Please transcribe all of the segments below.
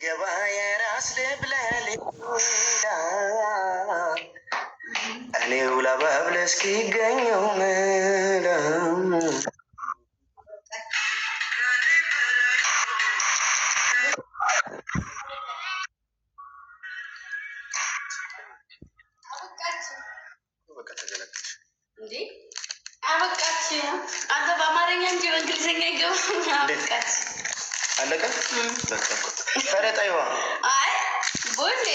ሲገባ የራስ ልብለል እኔው ለባብል እስኪገኘው ምለም አበቃች። አንተ በአማርኛ እንጂ በእንግሊዝኛ ይገባኝ። አበቃች አለቀ። በቃ ፈረጣይዋ አይ ቦሌ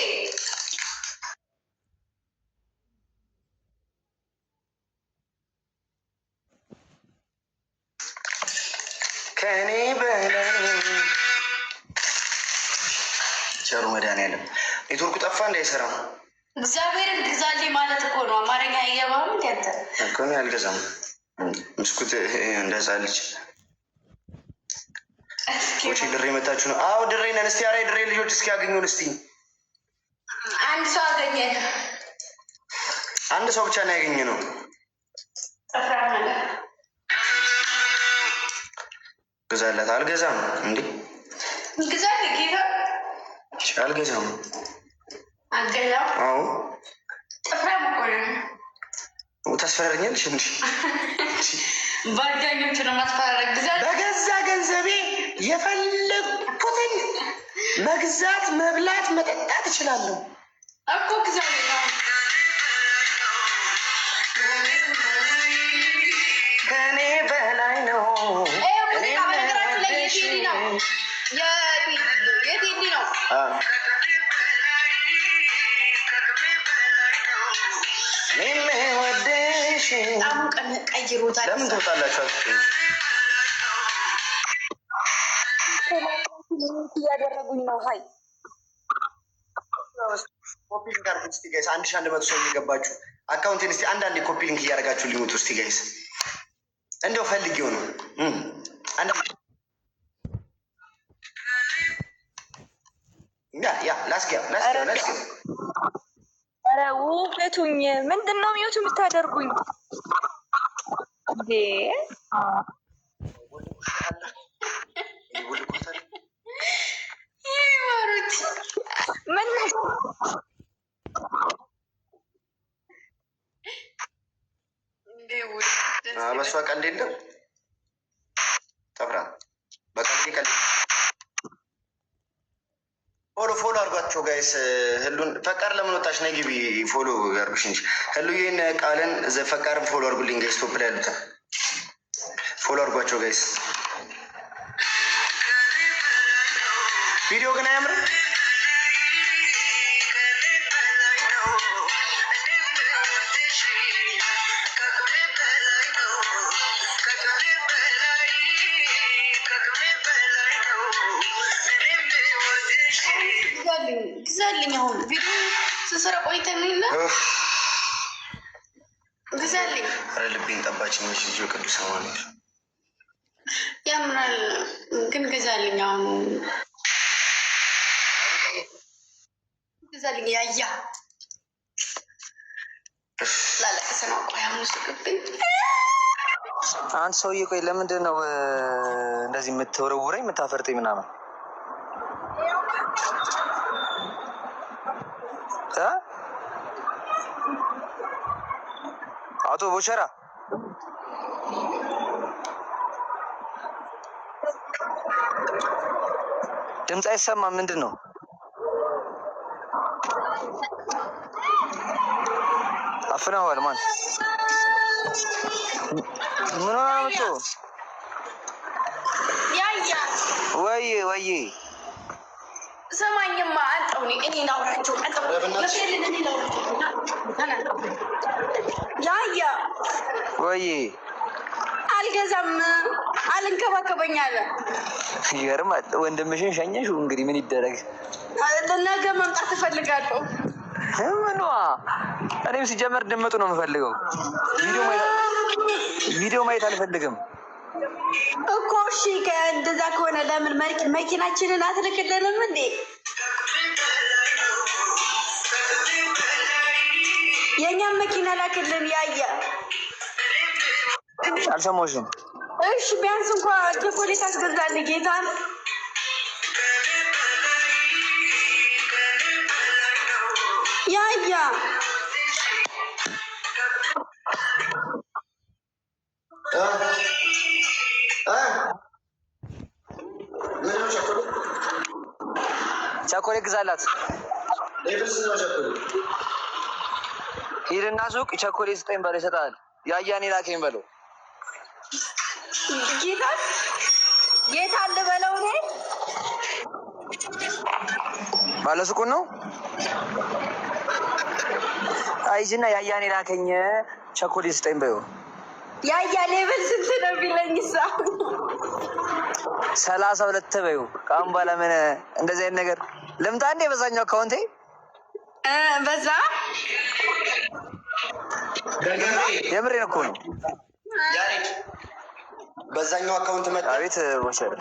ከኔ በላይ ቸሩ መድኃኒዓለም ኔትወርኩ ጠፋ እንዳይሰራ እግዚአብሔርን ግዛልኝ ማለት እኮ ነው። አማርኛ አይገባም እንዴ አንተ? እኮ ነው ያልገዛም ምስኩት እንደዛ ልጅ ወጪ ድሬ መታችሁ ነው? አዎ ድሬ ነን። እስቲ አሬ ድሬ ልጆች እስኪ ያገኙን እስቲ አንድ ሰው አገኘን። አንድ ሰው ብቻ ነው ያገኘ ነው። ግዛላት። አልገዛም እንዴ? ግዛልኝ ጌታ። አልገዛም። አልገዛም? አዎ ጥፍራም እኮ ነው። ታስፈራረኛለሽ እንዴ? ባዳኞቹ ነው ማስፈራረግ። ግዛት በገዛ ገንዘቤ የፈለግኩትን መግዛት፣ መብላት፣ መጠጣት እችላለሁ እኮ። ግዛት ከኔ በላይ ነው። ሙዚቃ በነገራችን ላይ የቴዲ ነው። የቴዲ ነው። ወደሽ አሁን ቀይሮታል። ለምን ትወጣላችሁ? እያደረጉኝ ነው። ሀይ ኮፒ ሊንክ አድርጉት እስቲ ጋይስ። 1100 ሰው እየገባችሁ አካውንቴን እስቲ አንዳንዴ ኮፒ ሊንክ እያደረጋችሁ ሊሙት እስቲ ጋይስ። እንደው ፈልጌው ነው ላስጊያ ኧረ ውበቱኝ ምንድን ነው ሚዩት የምታደርጉኝ እንዴ? ይማሩት ምን በሷ ቀልድ የለም። ጠፍራ በቀልድ ቀልድ ፎሎ አድርጓቸው ጋይስ። ህሉን ፈቃር ለምን ወጣች? ነይ ግቢ ፎሎ ያርጉሽ እንጂ ህሉዬን ቃልን ፈቃርን ፎሎ አድርጉልኝ ጋይስ። ቶፕ ላይ ያሉትን ፎሎ አድርጓቸው ጋይስ። ቪዲዮ ግን አያምርም። ግዛልኝ። አሁን ቪዲዮ ስንሰራ ቆይተን እና ግዛልኝ። ኧረ ልቤን ጠባች ነች ልጅ ቅዱስ አማኑኤል ያምራል ግን ግዛልኝ። አሁን ግዛልኝ። ያያ ላለቅስ ነው። ቆይ አሁን ስቅብኝ አንድ ሰውዬ ቆይ ለምንድን ነው እንደዚህ የምትወረውረኝ የምታፈርጠኝ ምናምን? አቶ ቦቸራ ድምፅ አይሰማም። ምንድን ነው? አፍነዋል። ማን ምን አመጡ? ያያ ወይ ሰማኝማ አንተው እኔ ላውራቸው ያያ ወይ አልገዛም አልንከባከበኝ አለ። ይገርማል። ወንድምሽን ሸኘሽው። እንግዲህ ምን ይደረግ? ነገ መምጣት እፈልጋለሁ። ምኗ? እኔም ሲጀመር ድምጡ ነው የምፈልገው። ቪዲዮ ማየት አልፈልግም እኮ። እሺ እንደዛ ከሆነ ለምን መኪናችንን አትልክልንም እንዴ? የእኛም መኪና ላክልን። ያያ አልሰማሁሽም። እሺ ቢያንስ እንኳን ቸኮሌት አስገዛልኝ ጌታን። ያያ ቸኮሌት ግዛላት። ሂድና ሱቅ ቸኮሌት ስጠኝ በለው ይሰጣል። ያያኔ ላከኝ በለው። ጌታ ልበለው እኔ ባለሱቁን ነው አይጅና ያያኔ ላከኝ ቸኮሌት ስጠኝ በለው። ያያ ሌብል ስንት ነው ቢለኝ ሳ 32 በይው። ከአሁን በኋላ ምን እንደዚህ አይነት ነገር ልምጣ እንዴ? በዛኛው አካውንቴ በዛ የምሬን እኮ ነው። ያሬድ በዛኛው አካውንት መጣ። አቤት ወሰደ።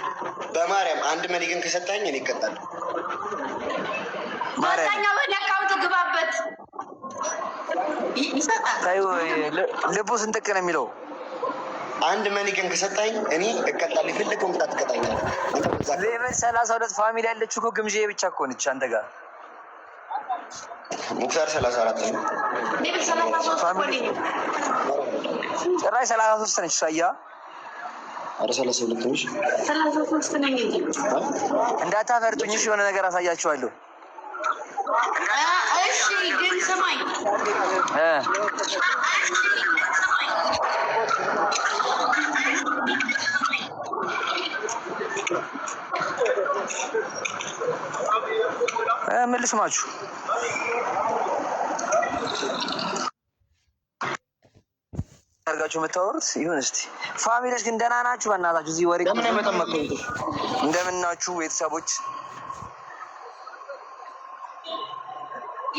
በማርያም አንድ መሊግን ከሰጣኝ እኔ እቀጣለሁ። በዛኛው ወደ አካውንት ግባበት ይሰጣል። ታዩ ልቡ ስንጥቅ ነው የሚለው። አንድ መኒገን ከሰጣኝ እኔ እቀጣለሁ። የፈለገው ምጣ ትቀጣኛለህ። ሌቨል 32 ፋሚሊ ያለችው እኮ ግምጄ ብቻ እኮ ነች። አንተ ጋር ሙክታር 34 ነው። ሌብል 33 ጭራሽ 33 ነች። ሳያ አረ 32 ነች። 33 ነኝ እንጂ እንዳታፈርጡኝ። እሺ የሆነ ነገር አሳያችኋለሁ። እሺ ግን ስማኝ ምን ልስማችሁ? አድርጋችሁ የምታወሩት ይሁን። እስቲ ፋሚሊዎች ግን ደህና ናችሁ? በእናታችሁ እዚህ ወሬ እንደምን ናችሁ ቤተሰቦች?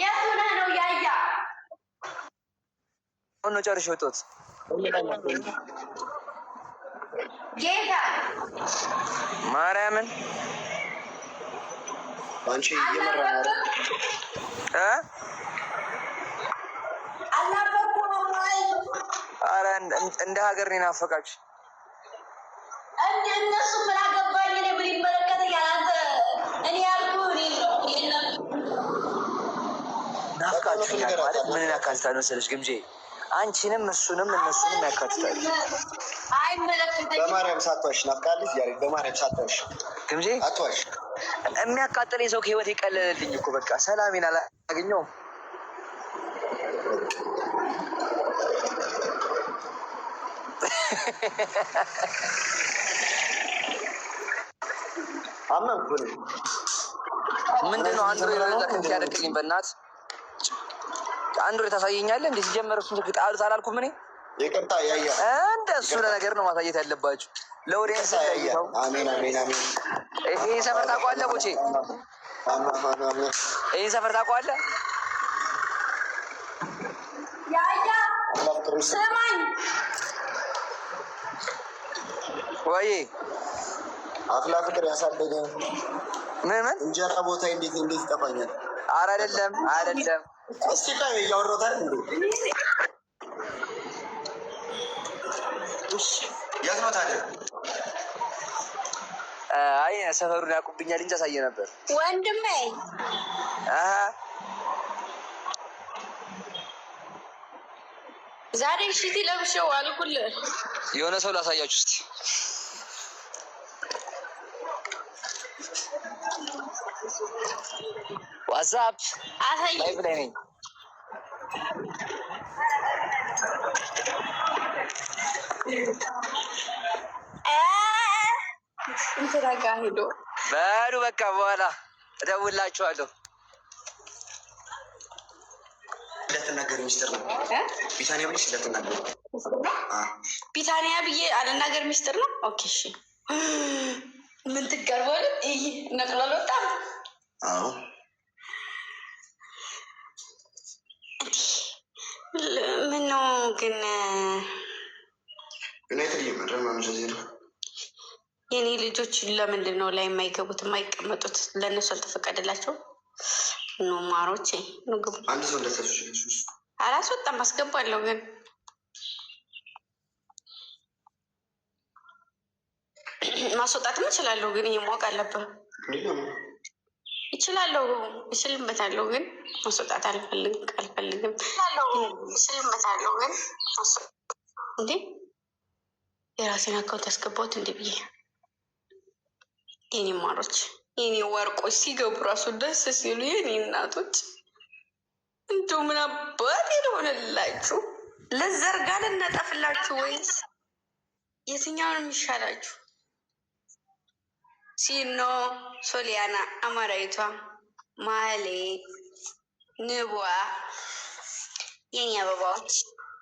የት ሆነህ ነው ያያ? አሁን ነው ጨርሼ ወጣሁት። ጌታ ማርያምን አንቺ እየመራህ አረ እንደ ሀገር ነው ናፈቃችሁ። እነሱ ምን አገባኝ? እኔ ምን ይመለከተኛል? አንተ እኔ ያልኩህ እኔ ነው የለም ናፍቃችሁኛል ማለት ምን ያካትታል መሰለሽ ግምጄ? አንቺንም እሱንም እነሱንም ያካትታል። አይመለከተኝም። በማርያም ሳትዋሽ ናፍቃለች። ያሬድ በማርያም ሳትዋሽ ግምጄ አትዋሽ። የሚያቃጥለኝ ሰው ከህይወት የቀለለልኝ እኮ በቃ ሰላሜን አላገኘውም። አመንኩ። ምንድን ነው አንድሮይድ ያደርግልኝ? በእናት አንድሮይድ ታሳየኛለህ እንዴ? ሲጀመር እሱን ጣሉት አላልኩም እኔ። ይቅርታ ያያ እንደሱ ለነገር ነው ማሳየት ያለባችሁ ለኦዲየንስ እንዳይተው። አሜን አሜን አሜን። ይሄ ሰፈር ታውቀዋለህ ቦቼ? ይሄ ሰፈር ታውቀዋለህ? ያያ ስማኝ ወይ አፍላ ፍቅር ያሳደገኝ ምን እንጀራ ቦታ እንዴት ይጠፋኛል? ኧረ አይደለም እስቲ ታይ እያወራሁት እንዴ? የት ነው ታዲያ? አይ ሰፈሩን ያውቁብኛል እንጂ አሳየ ነበር ወንድሜ። ዛሬ ሽቲ ለብሼው አልኩልህ። የሆነ ሰው ላሳያችሁ እስቲ። ዋትስአፕ አሳይ። ላይቭ ላይ ነኝ። እንትና ጋር ሄዶ በሉ በቃ በኋላ እደውልላችኋለሁ። ለተናገር ሚስጥር ነው ቢታኒያ ብለሽ ለተናገር ቢታኒያ ብዬ አልናገር ሚስጥር ነው። ኦኬ እሺ። ምን ትቀርባል? ይሄ ነቅሏል በጣም አዎ። ምን ነው ግን ዩናይትድ እየመራ ነው ጀዚራ። የኔ ልጆች ለምንድን ነው ላይ የማይገቡት የማይቀመጡት? ለእነሱ አልተፈቀደላቸውም? ኑ ማሮቼ ኑ ግቡ። አንድ ሰው እንደተሰሱ አላስወጣም፣ አስገባለሁ ግን ማስወጣትም እችላለሁ፣ ግን ይሄ ማወቅ አለብህ። እችላለሁ፣ እችልበታለሁ፣ ግን ማስወጣት አልፈልግም። እችልበታለሁ፣ ግን እንዴ የራሴን አካውንት ያስገባሁት እንዴ ብዬ የኔ ማሮች፣ የኔ ወርቆች ሲገቡ ራሱ ደስ ሲሉ የኔ እናቶች እንደው ምን አባት የሆነላችሁ። ለዘርጋ ልነጠፍላችሁ ወይስ የትኛውን የሚሻላችሁ? ሲኖ ሶሊያና፣ አማራዊቷ፣ ማሌ፣ ንቧ፣ የኔ አበባዎች፣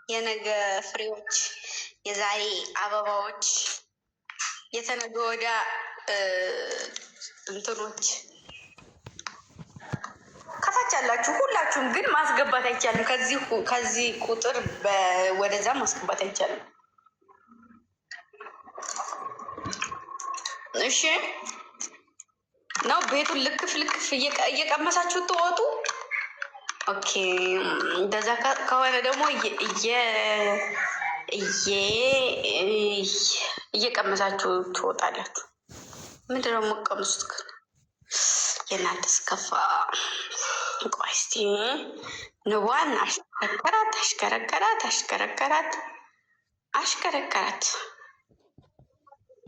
የነገ ፍሬዎች፣ የዛሬ አበባዎች፣ የተነገ ወዲያ እንትኖች ከታች ያላችሁ ሁላችሁም ግን ማስገባት አይቻልም። ከዚህ ቁጥር ወደዛ ማስገባት አይቻልም። እሺ ነው ቤቱን ልክፍ እየቀመሳችሁ ትወጡ። ኦኬ እንደዛ ከሆነ ደግሞ እየቀመሳችሁ ትወጣላችሁ። ምንድን ነው የምትቀምሱት ግን? የእናንተ ስከፋ። ቆይ እስኪ ንቧን አሽከረከራት።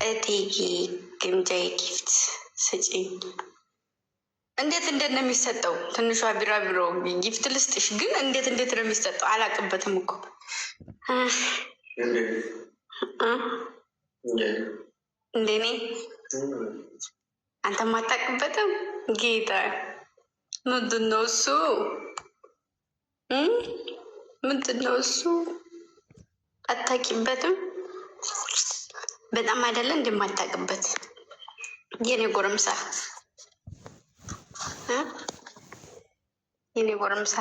እቴጌ ግምጃዬ ጊፍት ስጪኝ። እንዴት ነው የሚሰጠው? ትንሿ ቢራቢሮ ጊፍት ልስጥሽ፣ ግን እንዴት ነው የሚሰጠው? አላቅበትም እኮ እንደኔ አንተ ማታቅበትም ጌታ። ምንድን ነው እሱ? አታቂበትም? በጣም አይደለ እንደማታቅበት የኔ ጎረምሳ፣ የኔ ጎረምሳ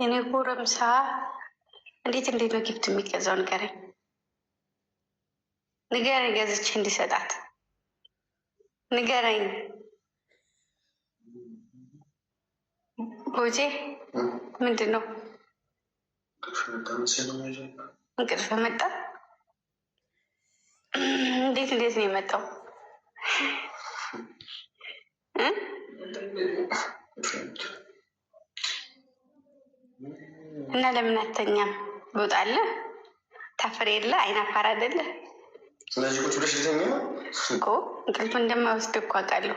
የኔ ጎረምሳ እንዴት ነው ጊፍት የሚገዛው? ንገረኝ፣ ገዝቼ እንዲሰጣት ንገረኝ። ቦቼ ምንድን ነው እንቅልፍ መጣ? እንዴት ነው የመጣው? እና ለምን አተኛም? ቦጣለ ታፍሬ የለ አይናፋር አይደለ? ስለዚህ ቁጭ ብለሽ ልተኛ እኮ እንቅልፍ እንደማይወስድ እኮ አውቃለሁ።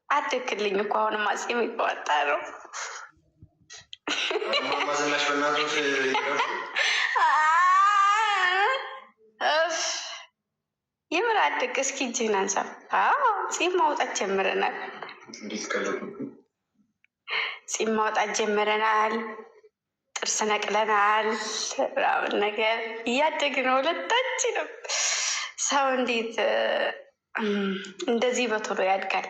አትክልኝ እኮ አሁንም አፄ የሚቆጣ ነው። ማዘናሽ በእናቶች የምር አድግ። እስኪ እጅህን አንሳ። ፂም ማውጣት ጀምረናል። ፂም ማውጣት ጀምረናል። ጥርስ ነቅለናል። ምናምን ነገር እያደግን ነው ሁለታችንም። ሰው እንዴት እንደዚህ በቶሎ ያድጋል?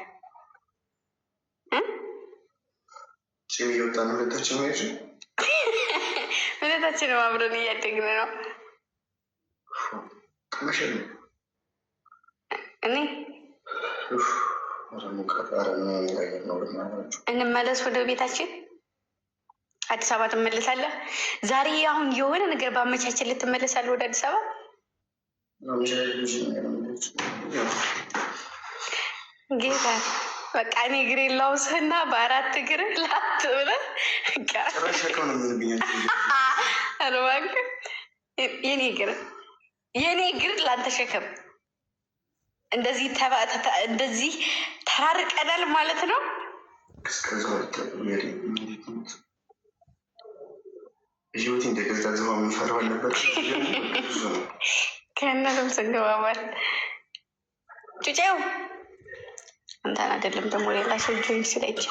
ሁለታችንም አብረን እያደግን ነው። እኔ እንመለስ ወደ ቤታችን። አዲስ አበባ ትመለሳለህ? ዛሬ አሁን የሆነ ነገር በአመቻችን ልትመለሳለህ ወደ አዲስ አበባ? ጌታ በቃ እኔ እግሬ ላውስህና በአራት እግር ላት ብለህ የኔ እግር ላንተ ሸከም። እንደዚህ ተራርቀናል ማለት ነው። ህይወቴ እንደገዛ የሚፈራው ነበር። ከእነም ስንገባባል ጩጬው እንታን አይደለም ደግሞ ሌላ ሰው ጆይን ስለች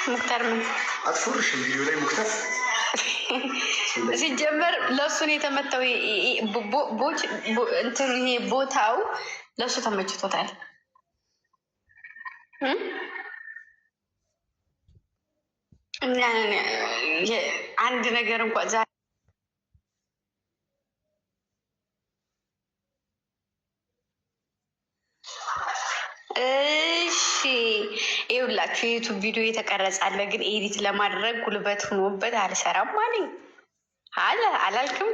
ሙክታር ምን አትፎርሽም? ቪዲዮ ላይ ሙክታር ሲጀመር ለእሱን የተመታው እንትን ይሄ ቦታው ለእሱ ተመችቶታል። እና አንድ ነገር እንኳን ዛሬ እሺ ይኸውላችሁ ልንገራችሁ፣ የዩቱብ ቪዲዮ የተቀረጸ አለ፣ ግን ኤዲት ለማድረግ ጉልበት ሆኖበት አልሰራም አለኝ አላልክም?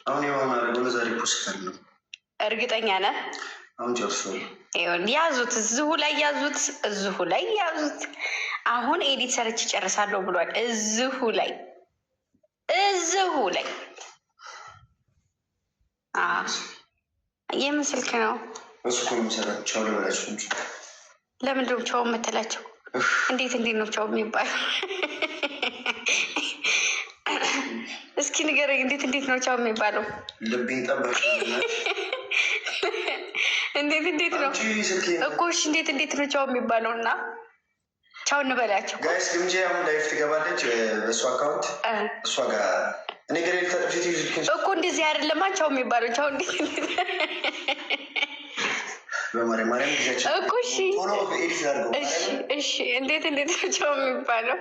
አሁን የሆነ ዛሬ ፖስተር ነው። እርግጠኛ ነህ? አሁን ጨርሶ ያዙት፣ እዚሁ ላይ ያዙት፣ እዚሁ ላይ ያዙት። አሁን ኤዲት ሰርች ጨርሳለሁ ብሏል። እዚሁ ላይ የምን ስልክ ነው? እሱ እኮ የሚሰራው ቻው ልበላችሁ እንጂ። ለምንድን ነው ቻው የምትላቸው? እንዴት ነው ቻው የሚባለው? እስኪ ንገረኝ፣ እንዴት ነው ቻው የሚባለው? ልቤን ጠበቅ። እንዴት ነው እኮ? እሺ እንዴት ነው ቻው የሚባለው? እና ቻው እንበላቸው ጋይስ። ግምጄ አሁን ላይፍ ትገባለች በእሱ አካውንት እሷ ጋር እኔ ገሬ ልታጠፊት እኮ። እንደዚህ አይደለማ ቻው የሚባለው። ቻው እንዴት በማርያም ጊዜያችን እኮ። እሺ እንዴት ነው ቻው የሚባለው?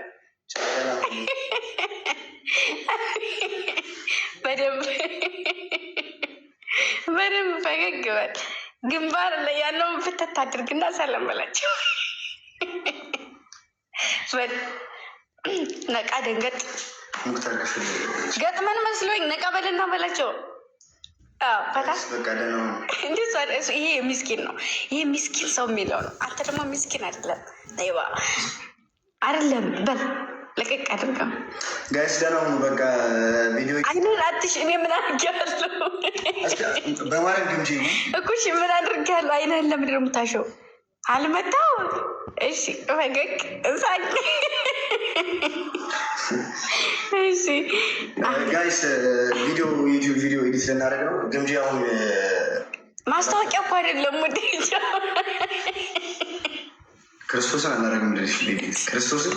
በደንብ ፈገግ በል። ግንባር ላይ ያለውን ፍተት አድርግና ሰላም በላቸው። ነቃ ደንገጥ ገጥመን መስሎኝ ነቃ በልና በላቸው። ፈታ ይሄ ሚስኪን ነው። ይሄ ሚስኪን ሰው የሚለው ነው። አንተ ደግሞ ሚስኪን አይደለም አይደለም። በል ለቀቅ አድርገው ጋይስ። ደህና ሁኑ። በቃ ቪዲዮ አይኑን አትሽ። እኔ ምን አድርጌያለሁ? በማርያም ግምጄ እኮ እሺ፣ ምን አድርጌያለሁ? አይንህን ለምንድን ነው የምታሸው? አልመታው። እሺ ፈገግ እሳቅ። እሺ ጋይስ፣ ዩቲዩብ ቪዲዮ ኤዲት ልናደርግ ነው። ግምጄ አሁን ማስታወቂያ እኮ አይደለም። ወደጃ ክርስቶስን አናደርግም። ክርስቶስን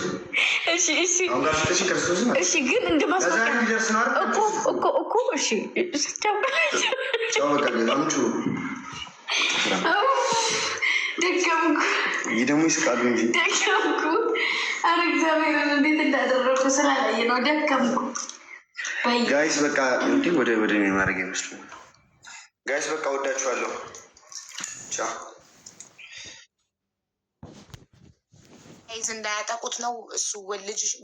እሺ፣ ግን እንደ ማስታወቂያ እኮ እሺ፣ ደገምኩ። ይህ ደግሞ ይስቃሉ እንጂ ደገምኩ። ኧረ እግዚአብሔርን እንዴት እንዳደረኩ ስላላየ ነው። ደገምኩ ጋይስ። በቃ እንዲ ወደ ማድረግ ይመስላል ጋይስ። በቃ ወዳችኋለሁ። ቻው። እንዳያጠቁት ነው እሱ ልጅ